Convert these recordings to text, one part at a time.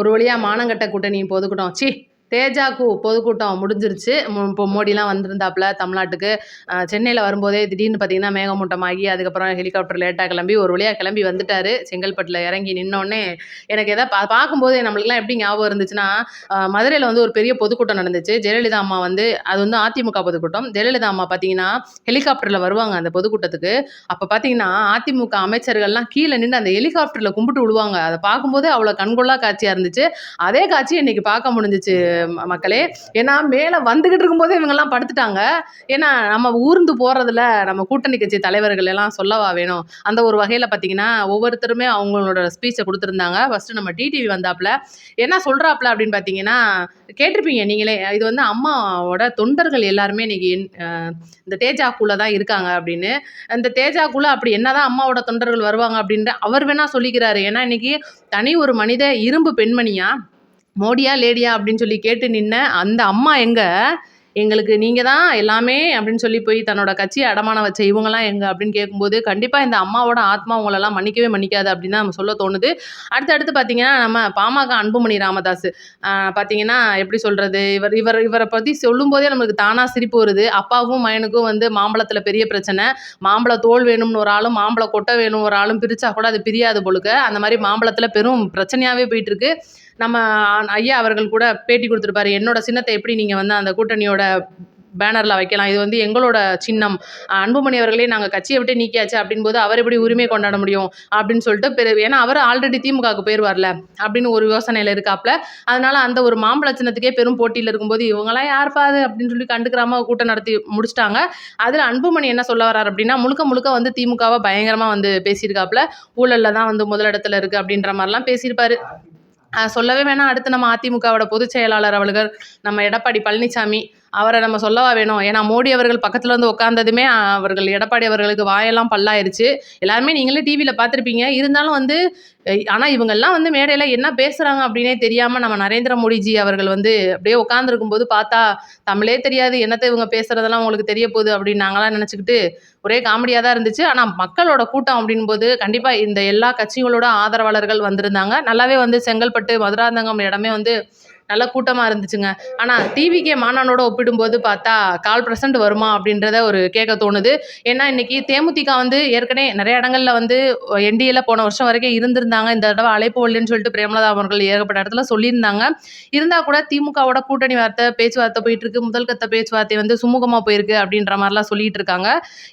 ஒரு வழியா மானங்கெட்ட கூட்டணி பொதுக்கூட்டம் தேஜாக்கு பொதுக்கூட்டம் முடிஞ்சிருச்சு. இப்போ மோடிலாம் வந்திருந்தாப்புல தமிழ்நாட்டுக்கு. சென்னையில வரும்போதே திடீர்னு பார்த்தீங்கன்னா மேகமூட்டமாகி, அதுக்கப்புறம் ஹெலிகாப்டர் லேட்டா கிளம்பி ஒரு வழியா கிளம்பி வந்துட்டாரு. செங்கல்பட்டுல இறங்கி நின்னோனே எனக்கு எதா பார்க்கும்போது நம்மளுக்குலாம் எப்படி ஞாபகம் இருந்துச்சுன்னா, மதுரையில வந்து ஒரு பெரிய பொதுக்கூட்டம் நடந்துச்சு. ஜெயலலிதா அம்மா வந்து அது வந்து அதிமுக பொதுக்கூட்டம். ஜெயலலிதா அம்மா பார்த்தீங்கன்னா, ஹெலிகாப்டர்ல வருவாங்க அந்த பொதுக்கூட்டத்துக்கு. அப்ப பார்த்தீங்கன்னா, அதிமுக அமைச்சர்கள்லாம் கீழ நின்னு அந்த ஹெலிகாப்டர்ல கும்பிட்டு விழுவாங்க. அத பார்க்கும்போதே அவ்வளோ கண்கொள்ளா காட்சியா இருந்துச்சு. அதே காட்சிய இன்னைக்கு பார்க்க முடிஞ்சுச்சு மக்களே. ஏன்னா மேல வந்துகிட்டு இருக்கும்போதே இவங்கெல்லாம் படுத்துட்டாங்க. ஏன்னா நம்ம ஊர்ந்து போறதுல நம்ம கூட்டணி கட்சி தலைவர்கள் எல்லாம் சொல்லவா வேணும். அந்த ஒரு வகையில பார்த்தீங்கன்னா, ஒவ்வொருத்தருமே அவங்களோட ஸ்பீச்ச குடுத்திருந்தாங்க. ஃபர்ஸ்ட் நம்ம டிடிவி வந்தாப்ல. என்ன சொல்றாப்ல அப்படின்னு பார்த்தீங்கன்னா, கேட்டிருப்பீங்க நீங்களே. இது வந்து அம்மாவோட தொண்டர்கள் எல்லாருமே இன்னைக்கு இந்த தேஜாக்குள்ள தான் இருக்காங்க அப்படின்னு. அந்த தேஜாக்குள்ள அப்படி என்னதான் அம்மாவோட தொண்டர்கள் வருவாங்க அப்படின்ட்டு அவர் வேணா சொல்லிக்கிறாரு. ஏன்னா இன்னைக்கு தனி ஒரு மனித இரும்பு பெண்மணியா மோடியா லேடியா அப்படின்னு சொல்லி கேட்டு நின்ன அந்த அம்மா எங்க எங்களுக்கு நீங்க தான் எல்லாமே அப்படின்னு சொல்லி போய் தன்னோட கட்சியை அடமானம் வச்ச இவங்கெல்லாம் எங்க அப்படின்னு கேட்கும்போது கண்டிப்பா இந்த அம்மாவோட ஆத்மா உங்களெல்லாம் மன்னிக்கவே மன்னிக்காது அப்படின்னு தான் நம்ம சொல்ல தோணுது. அடுத்து பார்த்தீங்கன்னா நம்ம பாமக அன்புமணி ராமதாஸ் பார்த்தீங்கன்னா எப்படி சொல்றது இவரை பத்தி சொல்லும் போதே நமக்கு தானா சிரிப்பு வருது. அப்பாவும் மயனுக்கும் வந்து மாம்பழத்துல பெரிய பிரச்சனை. மாம்பழ தோல் வேணும்னு ஒரு ஆளும் மாம்பழ கொட்டை வேணும் ஒரு ஆளும் பிரிச்சா கூட அது பிரியாது போலுக்க. அந்த மாதிரி மாம்பழத்துல பெரும் பிரச்சனையாவே போயிட்டு இருக்கு. நம்ம ஐயா அவர்கள் கூட பேட்டி கொடுத்துருப்பாரு. என்னோட சின்னத்தை எப்படி நீங்க வந்து அந்த கூட்டணியோட பேனர்ல வைக்கலாம், இது வந்து எங்களோட சின்னம், அன்புமணி அவர்களே நாங்கள் கட்சியை விட்டு நீக்கியாச்சு அப்படின் போது அவர் எப்படி உரிமை கொண்டாட முடியும் அப்படின்னு சொல்லிட்டு ஏன்னா அவர் ஆல்ரெடி திமுகவுக்கு போயிடுவார்ல அப்படின்னு ஒரு யோசனையில இருக்காப்ல. அதனால அந்த ஒரு மாம்பழ சின்னத்துக்கே பெரும் போட்டியில் இருக்கும்போது இவங்கெல்லாம் யார்பாது அப்படின்னு சொல்லி கண்டுக்கிறாம கூட்டம் நடத்தி முடிச்சிட்டாங்க. அதில் அன்புமணி என்ன சொல்ல வர்றாரு அப்படின்னா, முழுக்க முழுக்க வந்து திமுகவை பயங்கரமா வந்து பேசியிருக்காப்ல. ஊழல்ல தான் வந்து முதலிடத்துல இருக்கு அப்படின்ற மாதிரிலாம் பேசியிருப்பாரு. சொல்லவே வேணாம். அடுத்து நம்ம அதிமுகவோட பொதுச் செயலாளர் அவர்கள் நம்ம எடப்பாடி பழனிசாமி அவரை நம்ம சொல்லவா வேணும். ஏன்னா மோடி அவர்கள் பக்கத்துல வந்து உட்கார்ந்ததுமே அவர்கள் எடப்பாடி அவர்களுக்கு வாயெல்லாம் பல்லாயிருச்சு. எல்லாருமே நீங்களே டிவியில பார்த்துருப்பீங்க. இருந்தாலும் வந்து ஆனா இவங்கெல்லாம் வந்து மேடையில என்ன பேசுறாங்க அப்படின்னே தெரியாம நம்ம நரேந்திர மோடிஜி அவர்கள் வந்து அப்படியே உட்கார்ந்துருக்கும் போது பார்த்தா தமிழே தெரியாது என்னத்தை இவங்க பேசுறதெல்லாம் உங்களுக்கு தெரிய போகுது அப்படின்னு நாங்களாம் நினச்சிக்கிட்டு ஒரே காமெடியாக தான் இருந்துச்சு. ஆனால் மக்களோட கூட்டம் அப்படின் போது கண்டிப்பாக இந்த எல்லா கட்சிகளோட ஆதரவாளர்கள் வந்திருந்தாங்க. நல்லாவே வந்து செங்கல்பட்டு மதுராந்தகம் இடமே வந்து நல்ல கூட்டமாக இருந்துச்சுங்க. ஆனால் டிவிகே மாநாடோட ஒப்பிடும்போது பார்த்தா 1/4% வருமா அப்படின்றத ஒரு கேட்க தோணுது. ஏன்னா இன்னைக்கு தேமுதிக வந்து ஏற்கனவே நிறைய இடங்கள்ல வந்து என்டிஏல போன வருஷம் வரைக்கும் இருந்திருந்தாங்க. இந்த தடவை அழைப்பு வரலன்னு சொல்லிட்டு பிரேமலதா அவர்கள் ஏகப்பட்ட இடத்துல சொல்லியிருந்தாங்க. இருந்தா கூட திமுகவோட கூட்டணி பேச்சுவார்த்தை போயிட்டு இருக்கு. முதல் கட்ட பேச்சுவார்த்தை வந்து சுமூகமா போயிருக்கு அப்படின்ற மாதிரிலாம் சொல்லிட்டு இருக்காங்க.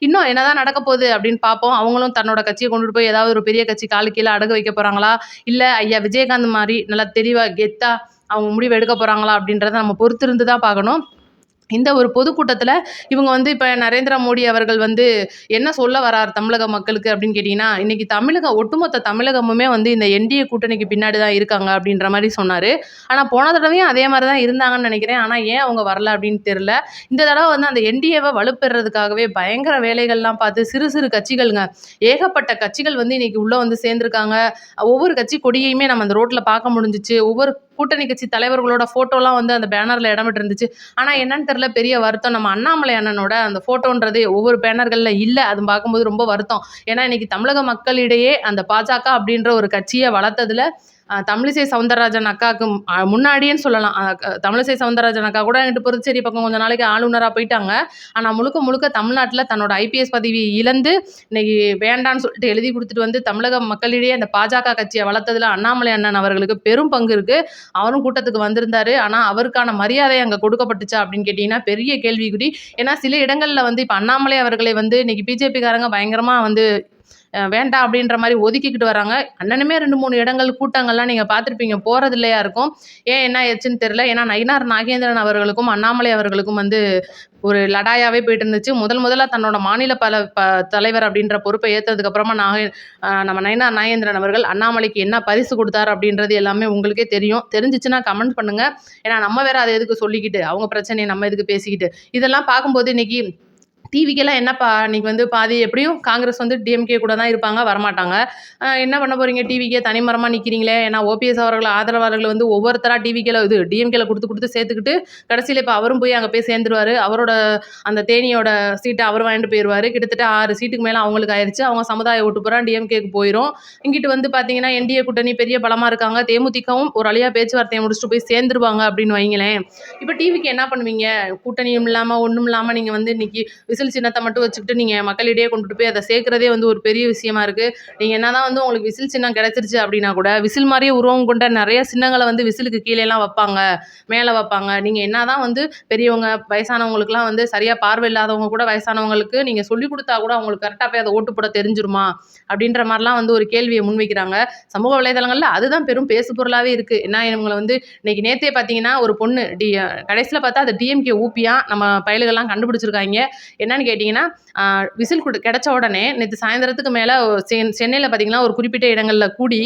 இன்னும் என்னதான் நடக்க போகுது அப்படின்னு பார்ப்போம். அவங்களும் தன்னோட கட்சியை கொண்டுட்டு போய் ஏதாவது ஒரு பெரிய கட்சி காலு கீழே அடகு வைக்க போறாங்களா, இல்ல ஐயா விஜயகாந்த் மாதிரி நல்லா தெளிவா கெத்தா அவங்க முடிவு எடுக்க போறாங்களா அப்படின்றத நம்ம பொறுத்திருந்து தான் பார்க்கணும். இந்த ஒரு பொதுக்கூட்டத்தில் இவங்க வந்து இப்போ நரேந்திர மோடி அவர்கள் வந்து என்ன சொல்ல வரார் தமிழக மக்களுக்கு அப்படின்னு கேட்டிங்கன்னா, இன்றைக்கி ஒட்டுமொத்த தமிழகமுமே வந்து இந்த என்டிஏ கூட்டணிக்கு பின்னாடி தான் இருக்காங்க அப்படின்ற மாதிரி சொன்னார். ஆனால் போன தடவையும் அதே மாதிரி தான் இருந்தாங்கன்னு நினைக்கிறேன். ஆனால் ஏன் அவங்க வரல அப்படின்னு தெரில. இந்த தடவை வந்து அந்த என்டிஏவை வலுப்பெறதுக்காகவே பயங்கர வேலைகள்லாம் பார்த்து சிறு சிறு கட்சிகளுங்க, ஏகப்பட்ட கட்சிகள் வந்து இன்றைக்கி உள்ளே வந்து சேர்ந்துருக்காங்க. ஒவ்வொரு கட்சி கொடியையுமே நம்ம அந்த ரோட்டில் பார்க்க முடிஞ்சிச்சு. ஒவ்வொரு கூட்டணி கட்சி தலைவர்களோட ஃபோட்டோலாம் வந்து அந்த பேனரில் இடமிட்டு இருந்துச்சு. ஆனால் என்னன்னு தெரியல, பெரிய வருத்தம், நம்ம அண்ணாமலை அண்ணனோட அந்த ஃபோட்டோன்றது ஒவ்வொரு பேனர்களில் இல்லை. அது பார்க்கும்போது ரொம்ப வருத்தம். ஏன்னா இன்னைக்கு தமிழக மக்களிடையே அந்த பாஜக அப்படின்ற ஒரு கட்சியை வளர்த்ததுல தமிழிசை சவுந்தரராஜன் அக்காவுக்கு முன்னாடியேன்னு சொல்லலாம். தமிழிசை சவுந்தரராஜன் அக்கா கூட என்கிட்ட புதுச்சேரி பக்கம் கொஞ்ச நாளைக்கு ஆளுநராக போயிட்டாங்க. ஆனால் முழுக்க முழுக்க தமிழ்நாட்டில் தன்னோட ஐபிஎஸ் பதவி இழந்து இன்னைக்கு வேண்டான்னு சொல்லிட்டு எழுதி கொடுத்துட்டு வந்து தமிழக மக்களிடையே அந்த பாஜக கட்சியை வளர்த்ததுல அண்ணாமலை அண்ணன் அவர்களுக்கு பெரும் பங்கு இருக்கு. அவரும் கூட்டத்துக்கு வந்திருந்தாரு. ஆனால் அவருக்கான மரியாதை அங்கே கொடுக்கப்பட்டுச்சா அப்படின்னு கேட்டிங்கன்னா பெரிய கேள்விக்குறி. ஏன்னா சில இடங்களில் வந்து இப்போ அண்ணாமலை அவர்களை வந்து இன்னைக்கு பிஜேபிக்காரங்க பயங்கரமாக வந்து வேண்டாம் அப்படின்ற மாதிரி ஒதுக்கிக்கிட்டு வராங்க. அண்ணனுமே 2-3 இடங்கள் கூட்டங்கள்லாம் நீங்கள் பார்த்துருப்பீங்க, போகிறது இல்லையா இருக்கும். ஏன் என்ன ஆச்சுன்னு தெரியல. ஏன்னா நயினார் நாகேந்திரன் அவர்களுக்கும் அண்ணாமலை அவர்களுக்கும் வந்து ஒரு லடாயாவே போயிட்டு இருந்துச்சு. முதல்ல தன்னோட மாநில தலைவர் அப்படின்ற பொறுப்பை ஏற்றதுக்கப்புறமா நம்ம நயினார் நாகேந்திரன் அவர்கள் அண்ணாமலைக்கு என்ன பரிசு கொடுத்தாரு அப்படின்றது எல்லாமே உங்களுக்கே தெரியும். தெரிஞ்சிச்சுன்னா கமெண்ட் பண்ணுங்க. ஏன்னா நம்ம வேற அதை எதுக்கு சொல்லிக்கிட்டு அவங்க பிரச்சனையை நம்ம எதுக்கு பேசிக்கிட்டு. இதெல்லாம் பார்க்கும்போது இன்னைக்கு டிவிக்கெல்லாம் என்னப்பா இன்னைக்கு வந்து பாதி எப்படியும் காங்கிரஸ் வந்து டிஎம்கே கூட தான் இருப்பாங்க, வரமாட்டாங்க. என்ன பண்ண போறீங்க டிவிக்கே தனிமரமா நிக்கிறீங்களே! ஏன்னா ஓபிஎஸ் அவர்கள் ஆதரவாளர்கள் வந்து ஒவ்வொருத்தரா டிவிக்கேல இது டிஎம்கேல குடுத்து சேர்த்துக்கிட்டு, கடைசியில இப்ப அவரும் போய் அங்க போய் சேர்ந்துருவாரு. அவரோட அந்த தேனியோட சீட்ட அவர் வாங்கிட்டு போயிருவாரு. கிட்டத்தட்ட 6 சீட்டுக்கு மேல அவங்களுக்கு ஆயிருச்சு. அவங்க சமுதாய ஓட்டு பூரா டிஎம்கேக்கு போயிரும். இங்கிட்டு வந்து பார்த்தீங்கன்னா, என்டிஏ கூட்டணி பெரிய பலமா இருக்காங்க. தேமுதிகவும் ஒரு வழியா பேச்சுவார்த்தைய முடிச்சுட்டு போய் சேர்ந்துருவாங்க அப்படின்னு வைங்களேன். இப்ப டிவிக்கு என்ன பண்ணுவீங்க? கூட்டணியும் இல்லாம, ஒண்ணும் இல்லாம நீங்க வந்து இன்னைக்கு விசில் சின்னத்தை மட்டும் வச்சுக்கிட்டு நீங்கள் மக்களிடையே கொண்டுட்டு போய் அதை சேர்க்கிறதே வந்து ஒரு பெரிய விஷயமா இருக்குது. நீங்கள் என்னதான் வந்து உங்களுக்கு விசில் சின்னம் கிடைச்சிருச்சு அப்படின்னா கூட விசில் மாதிரியே உருவம் கொண்ட நிறைய சின்னங்களை வந்து விசிலுக்கு கீழேலாம் வைப்பாங்க, மேலே வைப்பாங்க. நீங்கள் என்னதான் வந்து பெரியவங்க வயசானவங்களுக்குலாம் வந்து சரியாக பார்வை இல்லாதவங்க கூட வயசானவங்களுக்கு நீங்கள் சொல்லி கொடுத்தா கூட அவங்களுக்கு கரெக்டாக போய் அதை ஓட்டு போட தெரிஞ்சிருமா அப்படின்ற மாதிரிலாம் வந்து ஒரு கேள்வியை முன்வைக்கிறாங்க சமூக வலைதளங்களில். அதுதான் பெரும் பேசு பொருளாகவே இருக்குது. என்ன இவங்களை வந்து இன்னைக்கு நேற்றே பார்த்தீங்கன்னா ஒரு பொண்ணு கடைசியில் பார்த்தா அது டிஎம்கே ஊப்பியா நம்ம பயலுகள்லாம் கண்டுபிடிச்சிருக்காங்க. என்னன்னு கேட்டிங்கன்னா, விசில் கிடைச்ச உடனே நேற்று சாயந்தரத்துக்கு மேலே சென்னையில் பார்த்தீங்கன்னா ஒரு குறிப்பிட்ட இடங்களில் கூடி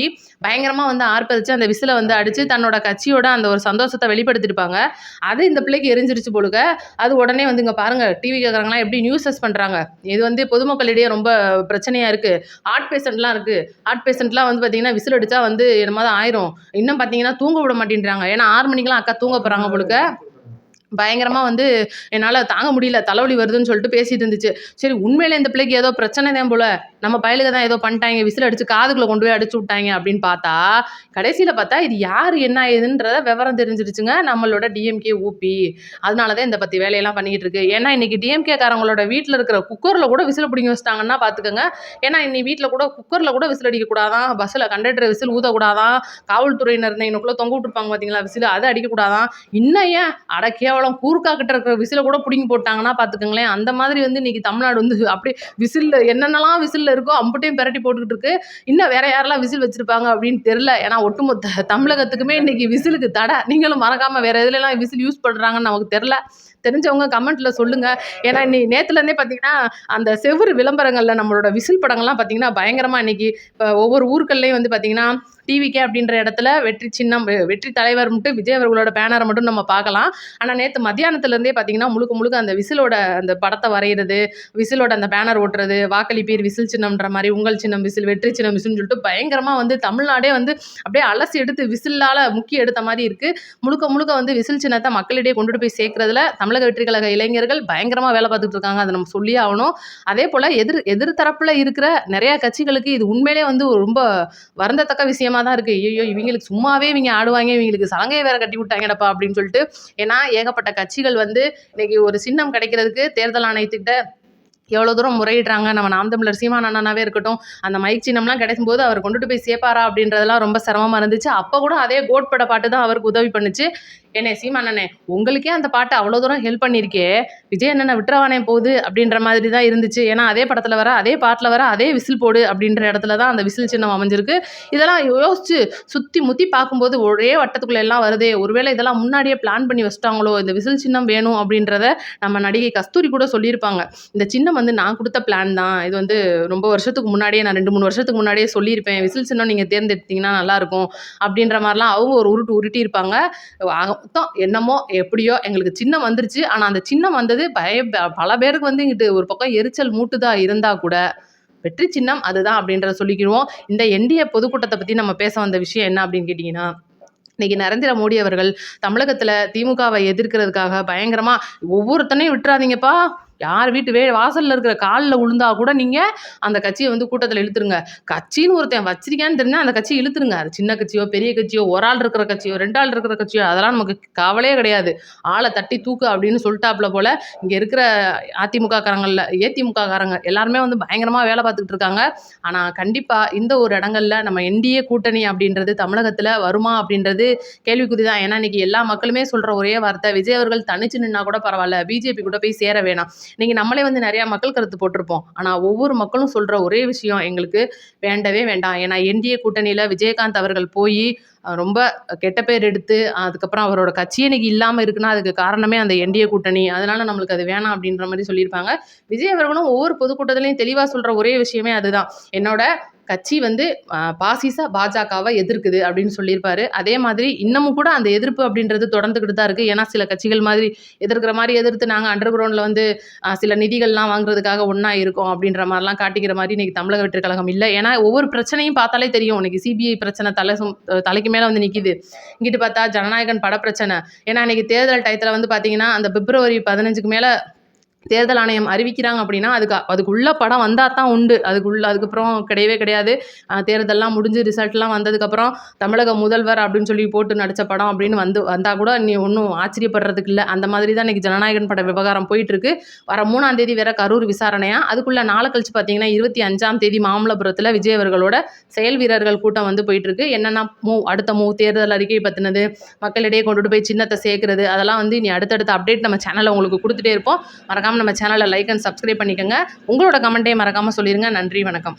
பயங்கரமாக வந்து ஆர்ப்பரித்து அந்த விசிலை வந்து அடித்து தன்னோட கட்சியோட அந்த ஒரு சந்தோஷத்தை வெளிப்படுத்திருப்பாங்க. அது இந்த பிள்ளைக்கு எரிஞ்சிருச்சு போலுக்க. அது உடனே வந்து இங்கே பாருங்கள் டிவி கேட்குறாங்களாம் எப்படி நியூஸஸ் பண்ணுறாங்க. இது வந்து பொதுமக்களிடையே ரொம்ப பிரச்சனையாக இருக்குது. ஹார்ட் பேஷண்ட்லாம் இருக்குது. ஹார்ட் பேஷண்ட்லாம் வந்து பார்த்தீங்கன்னா விசில் அடித்தா வந்து என்னமா தான் ஆயிரும். இன்னும் பார்த்தீங்கன்னா தூங்க விட மாட்டேன்றாங்க. ஏன்னா 6 மணிக்கெலாம் அக்கா தூங்க போகிறாங்க போலுக்க. பயங்கரமா வந்து என்னால தாங்க முடியல, தலைவலி வருதுன்னு சொல்லிட்டு பேசிட்டு இருந்துச்சு. சரி உண்மையிலே இந்த பிள்ளைக்கு ஏதோ பிரச்சனை தான் போல. நம்ம பயலுக தான் ஏதோ பண்ணிட்டாங்க, விசில் அடிச்சு காதுக்குள்ள கொண்டு போய் அடிச்சு விட்டாங்க அப்படின்னு பார்த்தா, கடைசியில பார்த்தா இது யாரு என்ன ஏதுன்றத விவரம் தெரிஞ்சிருச்சுங்க நம்மளோட டிஎம்கே ஊபி. அதனால தான் இந்த பத்தி வேலையெல்லாம் பண்ணிக்கிட்டு இருக்கு. ஏன்னா இன்னைக்கு டிஎம்கே காரங்களோட வீட்டில் இருக்கிற குக்கர்ல கூட விசில் பிடிங்கி வச்சிட்டாங்கன்னா பார்த்துக்கோங்க. ஏன்னா இன்னி வீட்டில் கூட குக்கர்ல கூட விசில் அடிக்க கூடாதான், பஸ்ஸில் கண்டக்டர் விசில் ஊதக்கூடாதான், காவல்துறையினர் இன்னைக்குள்ள தொங்க விட்டுருப்பாங்க பார்த்தீங்களா விசில், அதை அடிக்கக்கூடாதான். இன்னும் ஏன் அட கேவலம் கூர்க்கா கிட்ட இருக்கிற விசில கூட பிடிங்கி போட்டாங்கன்னா பார்த்துக்கோங்களேன். அந்த மாதிரி வந்து இன்னைக்கு தமிழ்நாடு வந்து அப்படியே விசில் என்னென்னலாம் விசில் இருக்கோ அம்புட்டையும் பிரட்டி போட்டுக்கிட்டு இருக்கு. இன்னும் வேற யாரெல்லாம் விசில் வச்சிருப்பாங்க அப்படின்னு தெரியல. ஏன்னா ஒட்டுமொத்த தமிழகத்துக்குமே இன்னைக்கு விசிலுக்கு தடை. நீங்களும் மறக்காம வேற எதுலலாம் விசில் யூஸ் பண்றாங்கன்னு நமக்கு தெரியல. தெரிஞ்சவங்க கமெண்ட்ல சொல்லுங்க. ஏன்னா நேத்துல இருந்தே பார்த்தீங்கன்னா அந்த செவுரு விளம்பரங்கள்ல நம்மளோட விசில் படங்கள்லாம் பார்த்தீங்கன்னா பயங்கரமா இன்னைக்கு இப்போ ஒவ்வொரு ஊர்கள்லையும் வந்து பார்த்தீங்கன்னா டிவிகே அப்படின்ற இடத்துல வெற்றி சின்னம் வெற்றி தலைவர் மட்டும் விஜய் அவர்களோட பேனரை மட்டும் நம்ம பார்க்கலாம். ஆனால் நேற்று மத்தியானத்துலேருந்தே பார்த்தீங்கன்னா முழுக்க முழுக்க அந்த விசிலோட அந்த படத்தை வரைகிறது, விசிலோட அந்த பேனர் ஓட்டுறது, வாக்களிப்பீர் விசில் சின்னம்ன்ற மாதிரி உங்கள் சின்னம் விசில் வெற்றி சின்னம் விசில்னு சொல்லிட்டு பயங்கரமாக வந்து தமிழ்நாடே வந்து அப்படியே அலசி எடுத்து விசிலால் முக்கிய எடுத்த மாதிரி இருக்குது. முழுக்க முழுக்க வந்து விசில் சின்னத்தை மக்களிடையே கொண்டுட்டு போய் சேர்க்கறதுல தமிழக வெற்றி கழக இளைஞர்கள் பயங்கரமாக வேலை பார்த்துட்டு இருக்காங்க. அதை நம்ம சொல்லியே ஆகணும். அதே போல் எதிர் தரப்பில் இருக்கிற நிறையா கட்சிகளுக்கு இது உண்மையிலே வந்து ரொம்ப வருந்தத்தக்க விஷயமா தான் இருக்கு. ஐயோ இவங்களுக்கு சும்மாவே இவங்க ஆடுவாங்க, இவங்களுக்கு சலங்கையை வேற கட்டி விட்டாங்கடப்பா அப்படின்னு சொல்லிட்டு. ஏன்னா ஏகப்பட்ட கட்சிகள் வந்து இன்னைக்கு ஒரு சின்னம் கிடைக்கிறதுக்கு தேர்தல் ஆணையத்துக்கிட்ட எவ்வளோ தூரம் முறையிடுறாங்க. நம்ம நாம் தமிழர் சீமான் அண்ணனாவே இருக்கட்டும், அந்த மைக் சின்னம்லாம் கிடைக்கும்போது அவர் கொண்டுட்டு போய் சேர்ப்பாரா அப்படின்றதெல்லாம் ரொம்ப சிரமமாக இருந்துச்சு. அப்போ கூட அதே கோட்பட பாட்டு தான் அவருக்கு உதவி பண்ணுச்சு. ஏனே சீமானண்ணே உங்களுக்கே அந்த பாட்டு அவ்வளோ தூரம் ஹெல்ப் பண்ணியிருக்கே, விஜய் அண்ணனை விட்டுறவானே போகுது அப்படின்ற மாதிரி தான் இருந்துச்சு. ஏன்னா அதே படத்தில் வர அதே பாட்டில் வர அதே விசில் போடு அப்படின்ற இடத்துல தான் அந்த விசில் சின்னம் அமைஞ்சிருக்கு. இதெல்லாம் யோசிச்சு சுற்றி முற்றி பார்க்கும்போது ஒரே வட்டத்துக்குள்ளே எல்லாம் வருதே, ஒருவேளை இதெல்லாம் முன்னாடியே பிளான் பண்ணி வச்சிட்டாங்களோ, இந்த விசில் சின்னம் வேணும் அப்படின்றத நம்ம நடிகை கஸ்தூரி கூட சொல்லியிருப்பாங்க. இந்த சின்னம் வந்து நான் கொடுத்த பிளான் தான், இது வந்து ரொம்ப வருஷத்துக்கு முன்னாடியே நான் 2-3 வருஷத்துக்கு முன்னாடியே சொல்லியிருப்பேன், விசில் சின்னம் நீங்கள் தேர்ந்தெடுத்தீங்கன்னா நல்லாயிருக்கும் அப்படின்ற மாதிரிலாம் அவங்க ஒரு உருட்டியிருப்பாங்க. மொத்தம் என்னமோ எப்படியோ எங்களுக்கு சின்னம் வந்துருச்சு. ஆனால் அந்த சின்னம் வந்தது பல பேருக்கு வந்து இங்கிட்டு ஒரு பக்கம் எரிச்சல் மூட்டுதா இருந்தால் கூட வெற்றி சின்னம் அதுதான் அப்படின்றத சொல்லிக்கிடுவோம். இந்த என்டிஏ பொதுக்கூட்டத்தை பற்றி நம்ம பேச வந்த விஷயம் என்ன அப்படின்னு கேட்டிங்கன்னா, இன்னைக்கு நரேந்திர மோடி அவர்கள் தமிழகத்தில் திமுகவை எதிர்க்கிறதுக்காக பயங்கரமாக ஒவ்வொருத்தனையும் விட்டுறாதீங்கப்பா, யார் வீட்டு வாசலில் இருக்கிற காலில் விழுந்தா கூட நீங்கள் அந்த கட்சியை வந்து கூட்டத்தில் இழுத்துருங்க. கட்சின்னு ஒருத்தன் வச்சிருக்கான்னு தெரிஞ்சால் அந்த கட்சியை இழுத்துருங்க. அது சின்ன கட்சியோ பெரிய கட்சியோ ஒரு ஆள் இருக்கிற கட்சியோ 2 ஆள் இருக்கிற கட்சியோ அதெல்லாம் நமக்கு கவலையே கிடையாது. ஆளை தட்டி தூக்கு அப்படின்னு சொல்லிட்டாப்புல போல் இங்கே இருக்கிற அதிமுக காரங்களில் ஏதிமுக காரங்க எல்லாருமே வந்து பயங்கரமாக வேலை பார்த்துக்கிட்டு இருக்காங்க. ஆனால் கண்டிப்பாக இந்த ஒரு இடங்களில் நம்ம என்டிஏ கூட்டணி அப்படின்றது தமிழகத்தில் வருமா அப்படின்றது கேள்விக்குறி தான். ஏன்னா இன்றைக்கி எல்லா மக்களுமே சொல்கிற ஒரே வார்த்தை, விஜய் அவர்கள் தனிச்சு நின்னா கூட பரவாயில்ல, பிஜேபி கூட போய் சேர வேணாம். நீங்கள் நம்மளே வந்து நிறையா மக்கள் கருத்து போட்டிருப்போம். ஆனால் ஒவ்வொரு மக்களும் சொல்கிற ஒரே விஷயம் எங்களுக்கு வேண்டவே வேண்டாம். ஏன்னா என்டிஏ கூட்டணியில் விஜயகாந்த் அவர்கள் போய் ரொம்ப கெட்ட பேர் எடுத்து அதுக்கப்புறம் அவரோட கட்சியே இன்னைக்கு இல்லாமல் இருக்குன்னா அதுக்கு காரணமே அந்த என்டிஏ கூட்டணி. அதனால நம்மளுக்கு அது வேணாம் அப்படின்ற மாதிரி சொல்லியிருப்பாங்க. விஜய் அவர்களும் ஒவ்வொரு பொதுக்கூட்டத்திலையும் தெளிவாக சொல்கிற ஒரே விஷயமே அதுதான், என்னோட கட்சி வந்து பாசிச பாஜகவை எதிர்க்குது அப்படின்னு சொல்லியிருப்பாரு. அதே மாதிரி இன்னமும் கூட அந்த எதிர்ப்பு அப்படின்றது தொடர்ந்துக்கிட்டு தான் இருக்குது. ஏன்னா சில கட்சிகள் மாதிரி எதிர்க்கிற மாதிரி எதிர்த்து நாங்கள் அண்டர் கிரவுண்டில் வந்து சில நிதிகள்லாம் வாங்குறதுக்காக ஒன்றா இருக்கோம் அப்படின்ற மாதிரிலாம் காட்டிக்கிற மாதிரி இன்றைக்கி தமிழக வெற்றிக் கழகம் இல்லை. ஏன்னா ஒவ்வொரு பிரச்சனையும் பார்த்தாலே தெரியும். இன்னைக்கு சிபிஐ பிரச்சனை தலைக்கு மேலே வந்து நிற்கிது. இங்கிட்டு பார்த்தா ஜனநாயகன் பட பிரச்சனை. ஏன்னா இன்னைக்கு தேர்தல் டயத்தில் வந்து பார்த்தீங்கன்னா அந்த பிப்ரவரி 15க்கு மேலே தேர்தல் ஆணையம் அறிவிக்கிறாங்க அப்படின்னா அதுக்குள்ள படம் வந்தால் தான் உண்டு. அதுக்கப்புறம் கிடையவே கிடையாது. தேர்தல்லாம் முடிஞ்சு ரிசல்ட்லாம் வந்ததுக்கப்புறம் தமிழக முதல்வர் அப்படின்னு சொல்லி போட்டு நடித்த படம் அப்படின்னு வந்தால் கூட நீ ஒன்றும் ஆச்சரியப்படுறதுக்கு இல்லை. அந்த மாதிரி தான் இன்றைக்கி ஜனநாயகன் பட விவகாரம் போயிட்டுருக்கு. வர 3ஆம் தேதி வேற கரூர் விசாரணையா. அதுக்குள்ளே நாளை கழிச்சு பார்த்தீங்கன்னா 25ஆம் தேதி மாமல்லபுரத்தில் விஜய் அவர்களோட செயல் வீரர்கள் கூட்டம் வந்து போயிட்டுருக்கு. என்னென்னா அடுத்த தேர்தல் அறிக்கை பற்றினது, மக்களிடையே கொண்டுட்டு போய் சின்னத்தை சேர்க்கறது, அதெல்லாம் வந்து இனி அடுத்தடுத்த அப்டேட் நம்ம சேனலில் உங்களுக்கு கொடுத்துட்டே இருப்போம். மறக்காமல் நம்ம சேனலை லைக் அண்ட் சப்ஸ்கிரைப் பண்ணிக்கோங்க. உங்களோட கமெண்ட்டையும் மறக்காமல் சொல்லிடுங்க. நன்றி, வணக்கம்.